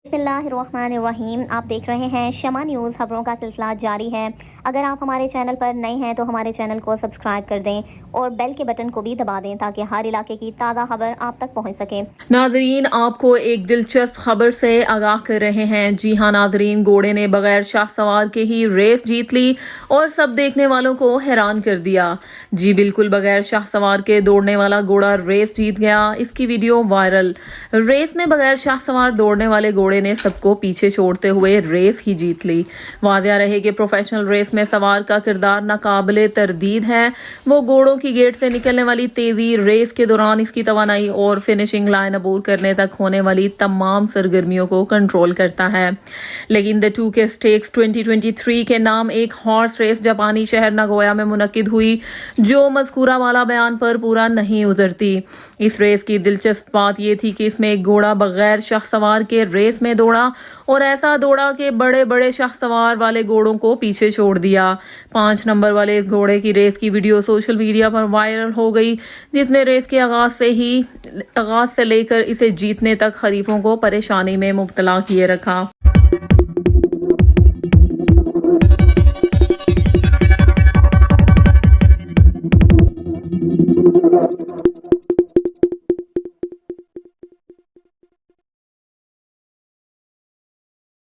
बिस्मिल्लाहिर्रहमानिर्रहीम। आप देख रहे हैं शमा न्यूज़। खबरों का सिलसिला जारी है। अगर आप हमारे चैनल पर नए हैं तो हमारे चैनल को सब्सक्राइब कर दें और बेल के बटन को भी दबा दें ताकि हर इलाके की ताज़ा खबर आप तक पहुंच सके। नाजरीन, आपको एक दिलचस्प खबर से आगाह कर रहे हैं। जी हाँ नाजरीन, घोड़े ने बगैर शाह सवार के ही रेस जीत ली और सब देखने वालों को हैरान कर दिया। जी बिल्कुल, बगैर शाह सवार के दौड़ने वाला घोड़ा रेस जीत गया। इसकी वीडियो वायरल। रेस में बगैर शाह सवार दौड़ने वाले घोड़े ने सबको पीछे छोड़ते हुए रेस ही जीत ली। वादिया रहे कि प्रोफेशनल रेस में सवार का किरदार नाकाबिले तरदीद है। वो घोड़ों की गेट से निकलने वाली तेजी, रेस के दौरान इसकी तवानाई और फिनिशिंग लाइन अबूर करने तक होने वाली तमाम सरगर्मियों को कंट्रोल करता है। लेकिन द 2K स्टेक्स 2023 के नाम एक हॉर्स रेस जापानी शहर नागोया में मुनक्किद हुई, जो मज़कूरा वाला बयान पर पूरा नहीं उतरती। इस रेस की दिलचस्प बात यह थी कि इसमें एक घोड़ा बगैर शाह सवार के रेस में दौड़ा और ऐसा दौड़ा कि बड़े बड़े शाह सवार वाले घोड़ों को पीछे छोड़ दिया। 5 नंबर वाले इस घोड़े की रेस की वीडियो सोशल मीडिया पर वायरल हो गई, जिसने रेस के आगाज से लेकर इसे जीतने तक हरीफों को परेशानी में मुब्तला किए रखा।